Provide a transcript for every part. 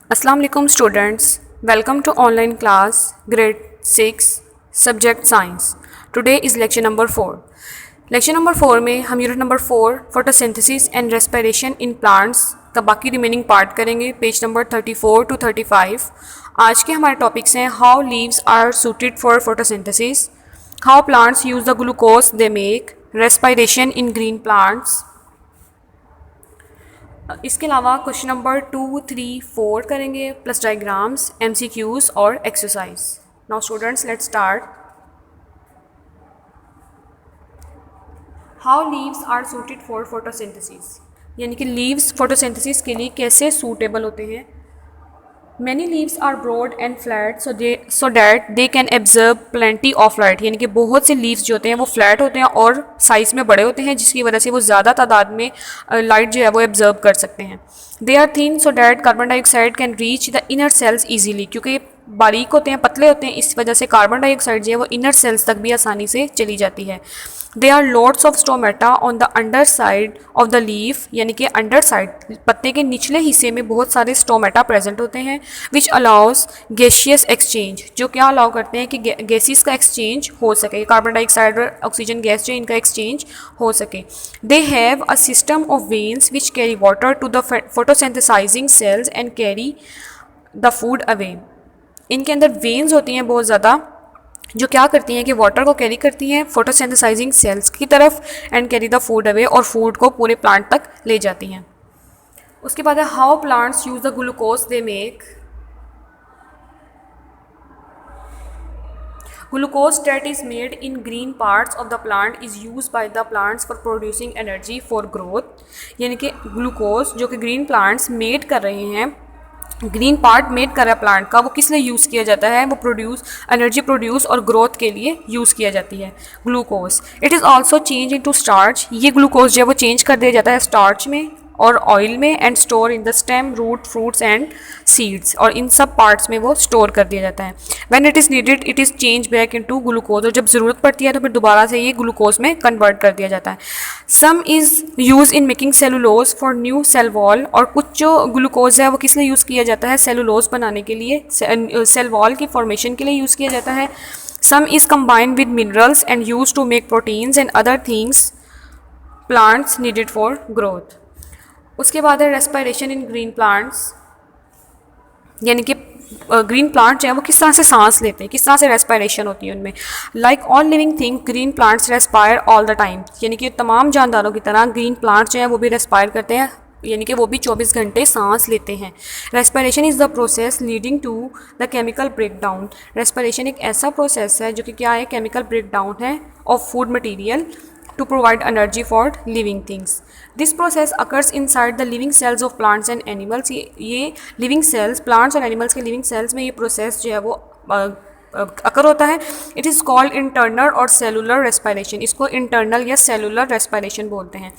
अस्सलाम वालेकुम students, welcome to online class grade 6 subject science. Today is lecture number 4। Lecture number 4 में हम unit number 4 photosynthesis and respiration in plants का बाकी remaining part करेंगे, page number 34 to 35। आज के हमारे टॉपिक्स हैं how leaves are suited for photosynthesis, how plants use the glucose they make, respiration in green plants. इसके अलावा क्वेश्चन नंबर 2, 3, 4 करेंगे प्लस डायग्राम्स, MCQs और exercise. Now students let's start. How leaves are suited for photosynthesis, यानी कि leaves photosynthesis के लिए कैसे suitable होते हैं। Many leaves are broad and flat so that they can absorb plenty of light, यानी कि बहुत से लीव्स जो होते हैं वो फ्लैट होते हैं और साइज में बड़े होते हैं, जिसकी वजह से वो ज़्यादा तादाद में लाइट जो है वो एब्जर्व कर सकते हैं। They are thin so that carbon dioxide can reach the inner cells easily, क्योंकि बारीक होते हैं, पतले होते हैं, इस वजह से कार्बन डाइऑक्साइड जो है वो इनर सेल्स तक भी आसानी से चली जाती है। They are loads of stomata on the under side of the leaf, यानी कि अंडर साइड पत्ते के निचले हिस्से में बहुत सारे स्टोमेटा प्रेजेंट होते हैं, विच अलाउज गैसियस एक्सचेंज, जो क्या अलाउ करते हैं कि गैसेस का एक्सचेंज हो सके, कार्बन डाइऑक्साइड और ऑक्सीजन गैस जो इनका एक्सचेंज हो सके। They have a system of veins which carry water to the photosynthesizing cells and carry the food away. इनके अंदर वेन्स होती हैं बहुत ज़्यादा, जो क्या करती हैं कि वाटर को कैरी करती हैं फोटोसिंथेसाइजिंग सेल्स की तरफ and carry the food away, और फूड को पूरे प्लांट तक ले जाती हैं। उसके बाद है how plants use the glucose they make. Glucose that is made in green parts of the plant is use by the plants for producing energy for growth, यानी कि ग्लूकोज जो कि ग्रीन प्लांट्स मेड कर रहे हैं, green part made कर रहा है प्लांट का, वो किस लिए यूज़ किया जाता है, वो एनर्जी प्रोड्यूस और ग्रोथ के लिए यूज़ किया जाती है glucose. It is also change into starch, ये ग्लूकोज जो है वो चेंज कर दिया जाता है स्टार्च में और ऑयल में, and store in the stem, root, fruits and seeds, और इन सब पार्ट्स में वो स्टोर कर दिया जाता है। When it is needed it is change back into glucose, और जब ज़रूरत पड़ती है तो फिर दोबारा से ये ग्लूकोज में कन्वर्ट कर दिया जाता है। Some is use in making cellulose for new cell wall, और कुछ जो ग्लूकोज है वो किस लिए यूज़ किया जाता है, सेलुलोज बनाने के लिए, सेल वॉल की फॉर्मेशन के लिए यूज़ किया जाता है। Some is combined with minerals and use to make proteins and other things plants needed for growth. उसके बाद है रेस्पिरेशन इन ग्रीन प्लांट्स, यानी कि ग्रीन प्लांट जो है वो किस तरह से सांस लेते हैं, किस तरह से रेस्पिरेशन होती है उनमें। Like all living thing green plants respire all the time, यानी कि तमाम जानदारों की तरह ग्रीन प्लांट्स जो है वो भी रेस्पायर करते हैं, यानी कि वो भी 24 घंटे सांस लेते हैं। Respiration is the process leading to the chemical breakdown, respiration एक ऐसा प्रोसेस है जो कि क्या है, केमिकल ब्रेकडाउन है of food material to provide energy for living things. This process occurs inside the living cells of plants and animals. ये living cells, plants और animals के living cells में ये process जो है वो अकर होता है। इट इज़ कॉल्ड इंटरनल और सेलुलर रेस्पिरेशन, इसको इंटरनल या सेलुलर रेस्पिरेशन बोलते हैं।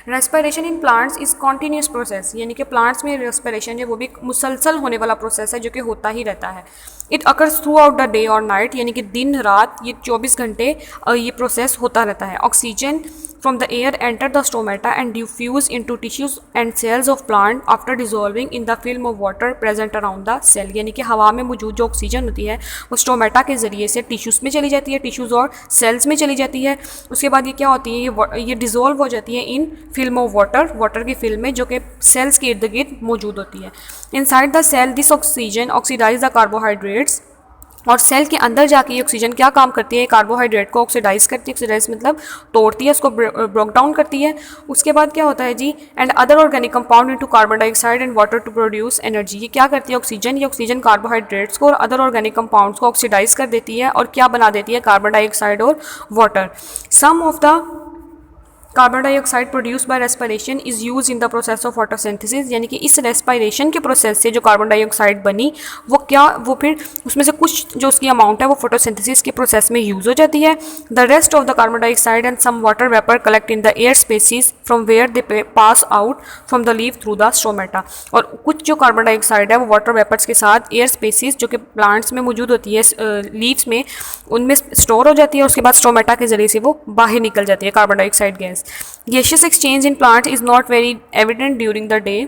Respiration in plants is continuous process, यानी कि प्लांट्स में रेस्पिरेशन जो वो भी मुसलसल होने वाला प्रोसेस है जो कि होता ही रहता है। It occurs through out the day और नाइट, यानी कि दिन रात ये 24 घंटे ये प्रोसेस होता रहता है। Oxygen from the air enter the stomata and diffuse into tissues and cells of plant after dissolving in the film of water present around the cell, यानी कि हवा में मौजूद जो ऑक्सीजन होती है वो स्टोमेटा के ज़रिए से टिश्यूज़ में चली जाती है, टिश्यूज़ और सेल्स में चली जाती है। उसके बाद ये क्या होती है, ये डिज़ोल्व हो जाती है इन फिल्म ऑफ वाटर की फिल्म में, जो कि सेल्स के इर्द गिर्द मौजूद होती है। Inside the cell this oxygen oxidize the carbohydrates, और सेल के अंदर जाके ये ऑक्सीजन क्या काम करती है, कार्बोहाइड्रेट को ऑक्सीडाइज करती है, ऑक्सीडाइज मतलब तोड़ती है, उसको ब्रोक डाउन करती है। उसके बाद क्या होता है जी, and other organic compound into carbon dioxide and water to produce energy. ये क्या करती है ऑक्सीजन, ये ऑक्सीजन कार्बोहाइड्रेट्स को और अदर ऑर्गेनिक कंपाउंड्स को ऑक्सीडाइज कर देती है और क्या बना देती है, कार्बन डाइऑक्साइड और water. Some of the carbon dioxide produce by respiration is use in the process of photosynthesis, यानी कि इस रेस्पिरेशन के प्रोसेस से जो कार्बन डाइऑक्साइड बनी वो फिर उसमें से कुछ जो उसकी अमाउंट है वो फोटोसिंथेसिस के प्रोसेस में यूज़ हो जाती है। The rest of the carbon dioxide and some water vapour collect in the air spaces from where they pass out from the leaf through the stomata, और कुछ जो कार्बन डाइऑक्साइड है वो वाटर वेपर्स के साथ एयर स्पेसिस जो कि plants में मौजूद होती है, लीव्स में, उनमें स्टोर हो जाती है। उसके बाद स्टोमेटा के जरिए से वो बाहर निकल जाती है carbon dioxide gas. Gaseous exchange in plant is not very evident during the day.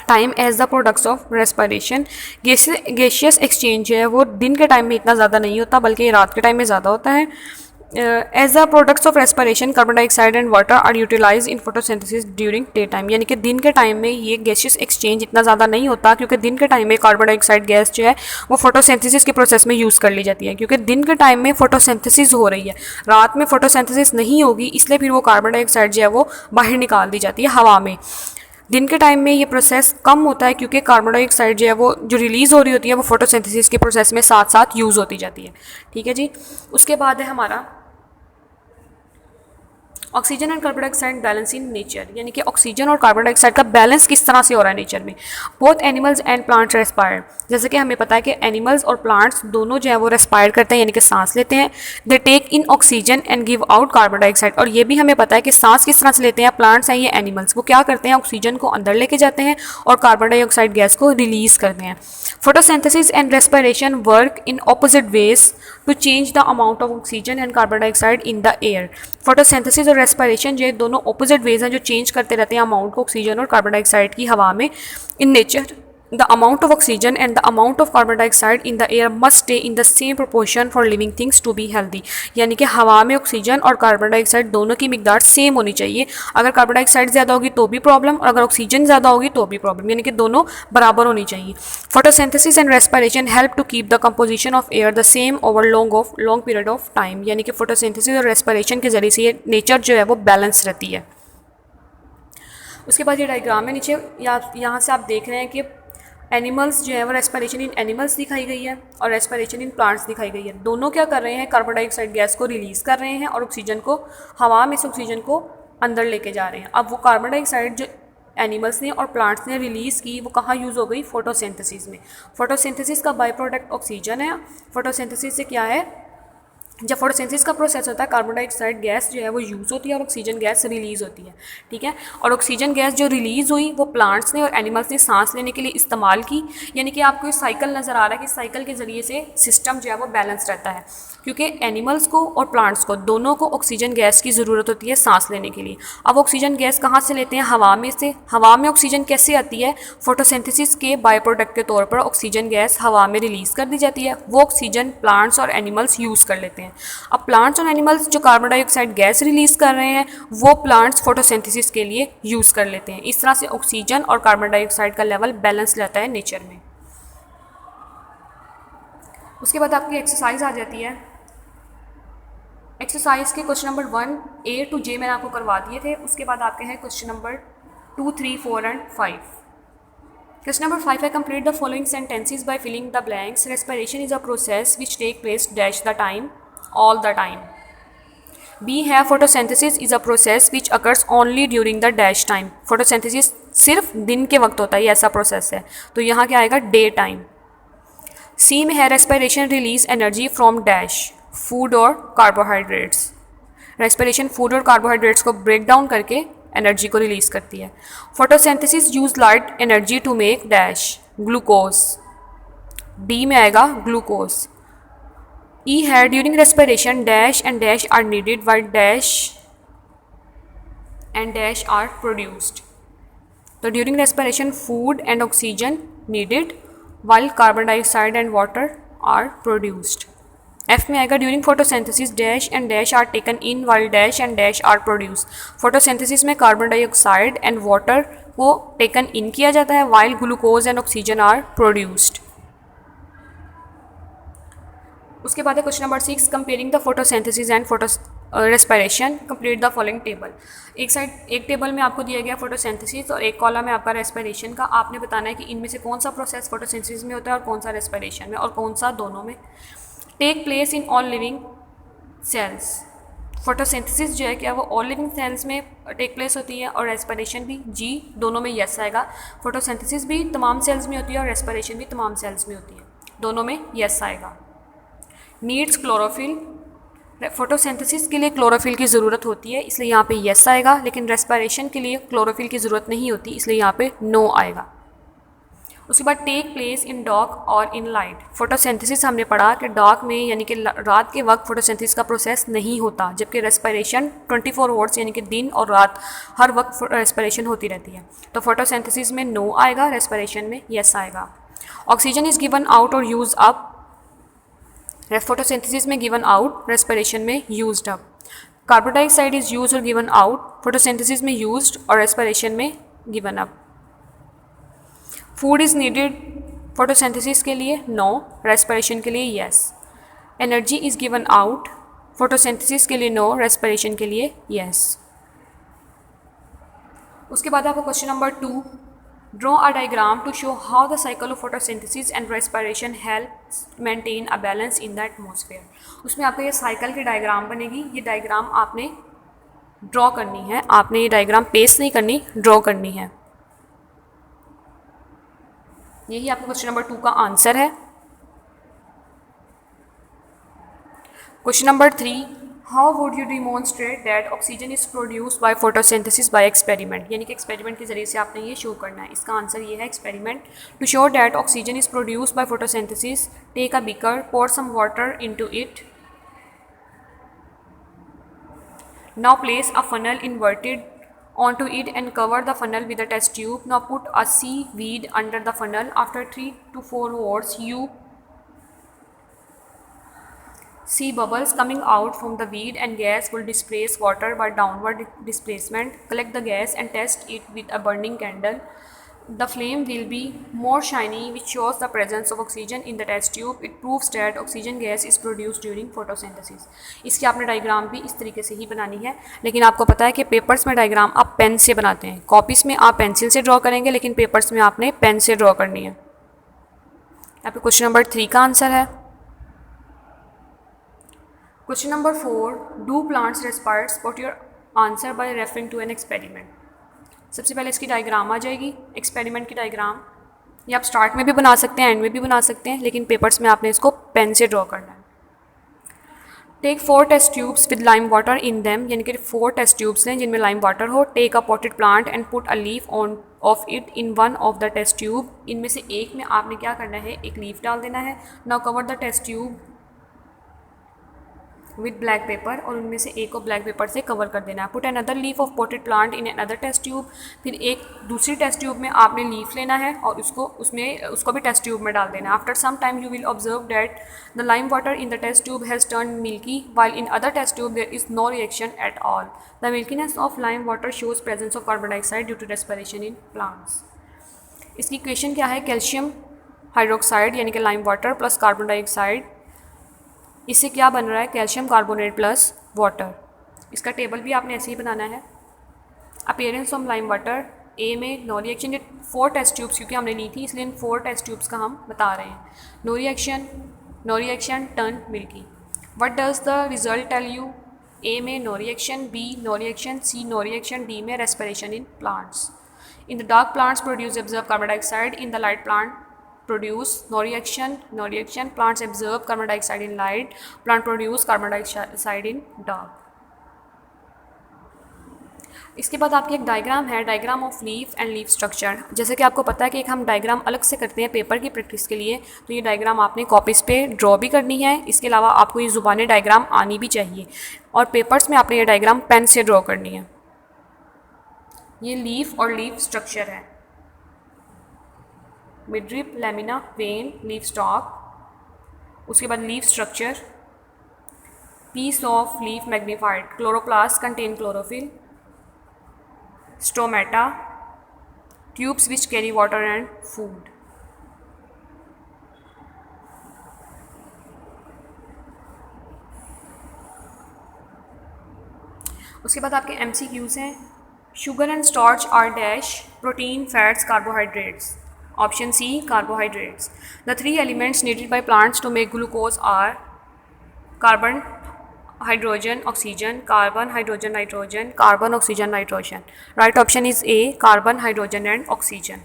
Time as the products of respiration. Gaseous exchange है वो दिन के टाइम में इतना ज़्यादा नहीं होता बल्कि रात के टाइम में ज़्यादा होता है। As the products of respiration carbon dioxide and water are utilize in photosynthesis during day time, यानी कि दिन के टाइम में ये गैसियस एक्सचेंज इतना ज़्यादा नहीं होता क्योंकि दिन के टाइम में कार्बन डाइऑक्साइड गैस जो है वो फोटोसिंथेसिस के प्रोसेस में यूज़ कर ली जाती है, क्योंकि दिन के टाइम में फोटोसिंथेसिस हो रही है, रात में फोटोसिंथेसिस नहीं होगी, इसलिए फिर वो कार्बन डाइऑक्साइड जो है वो बाहर निकाल दी जाती है हवा में। दिन के टाइम में ये प्रोसेस कम होता है क्योंकि कार्बन डाइऑक्साइड जो है वो जो रिलीज़ हो रही होती है वो फोटोसिंथेसिस के प्रोसेस में साथ साथ यूज़ होती जाती है। ठीक है जी। उसके बाद है हमारा oxygen and carbon dioxide balance in nature, यानी कि ऑक्सीजन और कार्बन डाइऑक्साइड का बैलेंस किस तरह से हो रहा है नेचर में। Both animals and plants respire, जैसे कि हमें पता है कि एनिमल्स और प्लांट्स दोनों जो है वो रेस्पायर करते हैं यानी कि सांस लेते हैं। They take in oxygen and give out carbon dioxide, और ये भी हमें पता है कि सांस किस तरह से लेते हैं प्लांट्स हैं ये एनिमल्स, वो क्या करते हैं ऑक्सीजन को अंदर लेके जाते हैं और कार्बन डाइऑक्साइड गैस को रिलीज करते हैं। Photosynthesis and respiration work in opposite ways to change the amount of oxygen and carbon dioxide in the air. Photosynthesis और रेस्पिरेशन जो दोनों ऑपोजिट वेज हैं जो चेंज करते रहते हैं अमाउंट को ऑक्सीजन और कार्बन डाइऑक्साइड की हवा में। In nature the amount of oxygen and the amount of carbon dioxide in the air must stay in the same proportion for living things to be healthy, यानी कि हवा में oxygen और carbon dioxide दोनों की मिकदार सेम होनी चाहिए। अगर कार्बन डाइऑक्साइड ज़्यादा होगी तो भी प्रॉब्लम, और अगर ऑक्सीजन ज़्यादा होगी तो भी प्रॉब्लम, यानी कि दोनों बराबर होनी चाहिए। Photosynthesis and respiration help to keep the composition of air the same over long period of time, यानी कि फोटोसिंथेसिस और रेस्पिरेशन के जरिए से ये नेचर जो है वो बैलेंस रहती है। उसके बाद ये डायग्राम है नीचे, यहाँ से आप देख रहे हैं कि एनिमल्स जो है वो रेस्पिरेशन इन एनिमल्स दिखाई गई है और रेस्पिरेशन इन प्लांट्स दिखाई गई है। दोनों क्या कर रहे हैं, कार्बन डाइऑक्साइड गैस को रिलीज़ कर रहे हैं और ऑक्सीजन को हवा में से ऑक्सीजन को अंदर लेके जा रहे हैं। अब वो कार्बन डाइऑक्साइड जो एनिमल्स ने और प्लांट्स ने रिलीज़ की वो कहाँ यूज़ हो गई, फोटोसिंथेसिस में। फोटोसिंथेसिस का बाई प्रोडक्ट ऑक्सीजन है। फोटोसिंथेसिस से क्या है, जब फोटोसिंथेसिस का प्रोसेस होता है कार्बन डाइऑक्साइड गैस जो है वो यूज़ होती है और ऑक्सीजन गैस रिलीज़ होती है। ठीक है, और ऑक्सीजन गैस जो रिलीज़ हुई वो प्लांट्स ने और एनिमल्स ने सांस लेने के लिए इस्तेमाल की, यानी कि आपको इस साइकिल नज़र आ रहा है कि साइकिल के ज़रिए से सिस्टम जो है वो बैलेंस रहता है, क्योंकि एनिमल्स को और प्लांट्स को दोनों को ऑक्सीजन गैस की ज़रूरत होती है सांस लेने के लिए। अब ऑक्सीजन गैस कहाँ से लेते हैं, हवा में से। हवा में ऑक्सीजन कैसे आती है, फोटोसिंथेसिस के बाय प्रोडक्ट के तौर पर ऑक्सीजन गैस हवा में रिलीज़ कर दी जाती है, वो ऑक्सीजन प्लांट्स और एनिमल्स यूज़ कर लेते हैं। अब प्लांट्स और एनिमल्स जो कार्बन डाइऑक्साइड गैस रिलीज़ कर रहे हैं वो प्लांट्स फोटोसिंथेसिस के लिए यूज़ कर लेते हैं। इस तरह से ऑक्सीजन और कार्बन डाइऑक्साइड का लेवल बैलेंस रहता है नेचर में। उसके बाद आपकी एक्सरसाइज आ जाती है। एक्सरसाइज के question number 1 A to J मैंने आपको करवा दिए थे। उसके बाद आपके हैं question number 2, 3, 4 and 5। Question number 5 है, complete the following sentences by filling the blanks. Respiration is a process which take place dash the time, all the time. B है, photosynthesis is a process which occurs only during the dash time. Photosynthesis सिर्फ दिन के वक्त होता है, ये ऐसा process है, तो यहाँ क्या आएगा, डे टाइम। C में है, respiration release energy from dash, food और कार्बोहाइड्रेट्स। रेस्पिरेशन फूड और कार्बोहाइड्रेट्स को ब्रेक डाउन करके एनर्जी को रिलीज करती है। Photosynthesis use light energy to make dash, glucose. D में आएगा ग्लूकोज। ई है, during respiration dash and dash are needed while dash and dash are produced. तो during respiration food and oxygen needed while carbon dioxide and water are produced. F में आएगा, during photosynthesis dash and dash are taken in while dash and dash are produce. Photosynthesis में carbon dioxide and water को taken in किया जाता है while glucose and oxygen are produced. उसके बाद है question number 6, comparing the photosynthesis and respiration, complete the following table. एक table में आपको दिया गया फोटोसिंथेसिस और एक कॉलम है आपका रेस्पिरेशन का। आपने बताना है कि इनमें से कौन सा प्रोसेस फोटोसिंथेसिस में होता है और कौन सा रेस्पिरेशन में और कौन सा दोनों में। Take place in all living cells. Photosynthesis जो है क्या वो ऑल लिविंग सेल्स में टेक प्लेस होती है और रेस्पिरेशन भी, जी दोनों में यस आएगा। फोटोसिंथेसिस भी तमाम सेल्स में होती है और रेस्पिरेशन भी तमाम सेल्स में होती है, दोनों में यस आएगा। नीड्स क्लोरोफिल, फोटोसिंथेसिस के लिए क्लोरोफिल की ज़रूरत होती है इसलिए यहाँ पे यस आएगा, लेकिन रेस्पिरेशन के लिए क्लोरोफिल की ज़रूरत नहीं होती इसलिए यहाँ पे नो आएगा। उसके बाद टेक प्लेस इन डार्क और इन लाइट। फोटोसिंथेसिस हमने पढ़ा कि डार्क में यानी कि रात के वक्त फोटोसिंथेसिस का प्रोसेस नहीं होता, जबकि रेस्पिरेशन 24 आवर्स यानी कि दिन और रात हर वक्त रेस्पिरेशन होती रहती है। तो फोटोसिंथेसिस में नो आएगा, रेस्पिरेशन में येस आएगा। ऑक्सीजन इज गिवन आउट और यूज अप, फोटोसिंथेसिस में गिवन आउट, रेस्पिरेशन में used up. Carbon dioxide is use और गिवन आउट, फोटोसिंथेसिस में यूज्ड और रेस्पिरेशन में given up. Food is needed photosynthesis के लिए नो, रेस्पिरेशन के लिए yes. Energy is given out, photosynthesis के लिए नो, रेस्पिरेशन के लिए येस। उसके बाद आपको question number 2, draw a diagram to show how the cycle of photosynthesis and respiration helps maintain a balance in the atmosphere. उसमें आपको ये साइकिल की डायग्राम बनेगी। ये डायग्राम आपने ड्रॉ करनी है, आपने ये डायग्राम पेस्ट नहीं करनी, ड्रॉ करनी है। यही आपका क्वेश्चन नंबर 2 का आंसर है। Question number 3, how would you demonstrate that oxygen is produced by photosynthesis by experiment, यानी कि एक्सपेरिमेंट के जरिए से आपने ये शो करना है। इसका आंसर ये है experiment. To show that oxygen is produced by photosynthesis, take a beaker, pour some water into it. Now place a funnel inverted onto it and cover the funnel with a test tube. Now put a seaweed under the funnel. After 3 to 4 hours, you see bubbles coming out from the weed and gas will displace water by downward displacement. Collect the gas and test it with a burning candle. The flame will be more shiny, which shows the presence of oxygen in the test tube. It proves that oxygen gas is produced during photosynthesis. इसकी आपने diagram भी इस तरीके से ही बनानी है, लेकिन आपको पता है कि पेपर्स में डायग्राम आप पेन से बनाते हैं, कॉपीज़ में आप पेंसिल से ड्रॉ करेंगे, लेकिन पेपर्स में आपने पेन से ड्रॉ करनी है। आपके क्वेश्चन नंबर 3 का आंसर है। Question number 4, do plants respire, spot your answer by referring to an experiment. सबसे पहले इसकी डायग्राम आ जाएगी, एक्सपेरिमेंट की डायग्राम। ये आप स्टार्ट में भी बना सकते हैं, एंड में भी बना सकते हैं, लेकिन पेपर्स में आपने इसको पेन से ड्रॉ करना है। Take 4 test tubes with lime water in them, यानी कि 4 टेस्ट ट्यूब्स लें जिनमें लाइम वाटर हो। Take a potted plant and put a leaf on off it in one of the test tube. इनमें से एक में आपने क्या करना है, एक लीफ डाल देना है। Now cover the test tube with black paper, और उनमें से एक को ब्लैक पेपर से कवर कर देना है। Put another leaf of potted plant in another test tube. फिर एक दूसरी टेस्ट ट्यूब में आपने लीफ लेना है और उसको भी टेस्ट ट्यूब में डाल देना है। After some time you will observe that the lime water in the test tube has turn milky, while in other test tube there is no reaction at all. The milkiness of lime water shows presence of carbon dioxide due to respiration in plants. इसकी equation क्या है, calcium hydroxide यानी कि lime water plus carbon dioxide, इससे क्या बन रहा है, कैल्शियम कार्बोनेट प्लस वाटर। इसका टेबल भी आपने ऐसे ही बनाना है। अपीयरेंस ऑफ लाइम वाटर, ए में नो रिएक्शन। ये 4 टेस्ट ट्यूब्स क्योंकि हमने ली थी इसलिए इन 4 टेस्ट ट्यूब्स का हम बता रहे हैं। No reaction turn milky. What does the result tell you, A में no reaction, B no reaction, C no reaction, D में respiration in plants. In the dark plants produce observe carbon dioxide, in the light plant produce no reaction. Plants absorb carbon dioxide in light, plant produce carbon dioxide in dark. इसके बाद आपकी एक diagram है, diagram of leaf and leaf structure. जैसे कि आपको पता है कि एक हम डायग्राम अलग से करते हैं पेपर की प्रैक्टिस के लिए, तो ये डायग्राम आपने कॉपीज़ पे ड्रॉ भी करनी है। इसके अलावा आपको ये ज़ुबानी डायग्राम आनी भी चाहिए, और पेपर्स में आपने ये डायग्राम पेन से ड्रॉ करनी है। ये लीफ और लीफ स्ट्रक्चर है, midrib, lamina, vein, leaf stalk. उसके बाद leaf structure, piece of leaf magnified, chloroplast contain chlorophyll, stomata, tubes which carry water and food. उसके बाद आपके MCQs हैं। Sugar and starch are dash, protein, fats, carbohydrates. Option C, carbohydrates. The 3 elements needed by plants to make glucose are carbon, hydrogen, oxygen, carbon, hydrogen, nitrogen, carbon, oxygen, nitrogen. Right option is A, carbon, hydrogen and oxygen.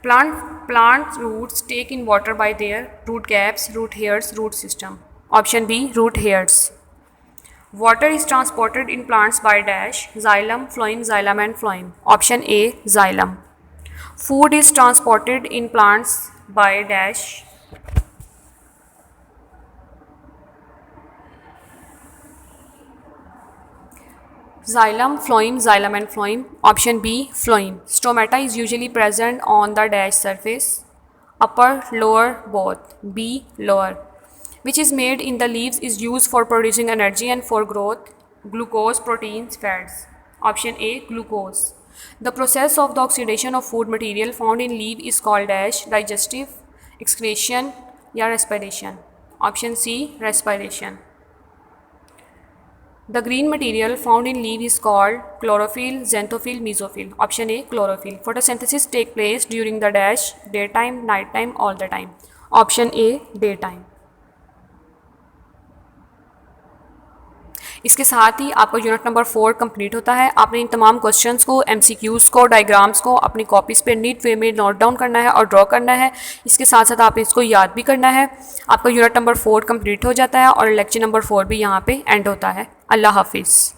Plant roots take in water by their root caps, root hairs, root system. Option B, root hairs. Water is transported in plants by dash, xylem, phloem, and phloem. Option A, xylem. Food is transported in plants by dash. Xylem, phloem, xylem and phloem. Option B, phloem. Stomata is usually present on the dash surface. Upper, lower, both. B, lower. Which is made in the leaves is used for producing energy and for growth. Glucose, proteins, fats. Option A, glucose. The process of the oxidation of food material found in leaf is called dash, digestive, excretion या respiration. Option C, respiration. The green material found in leaf is called chlorophyll, xanthophyll, mesophyll. Option A, chlorophyll. Photosynthesis take place during the dash, daytime, nighttime, all the time. Option A, daytime. इसके साथ ही आपका unit number 4 complete होता है। आपने इन तमाम questions को, MCQs को, diagrams को अपनी कॉपीज़ पे नीट वे में नोट डाउन करना है और ड्रॉ करना है। इसके साथ साथ आपने इसको याद भी करना है। आपका यूनिट नंबर 4 कंप्लीट हो जाता है और लेक्चर नंबर 4 भी यहाँ पे एंड होता है। अल्लाह हाफिज़।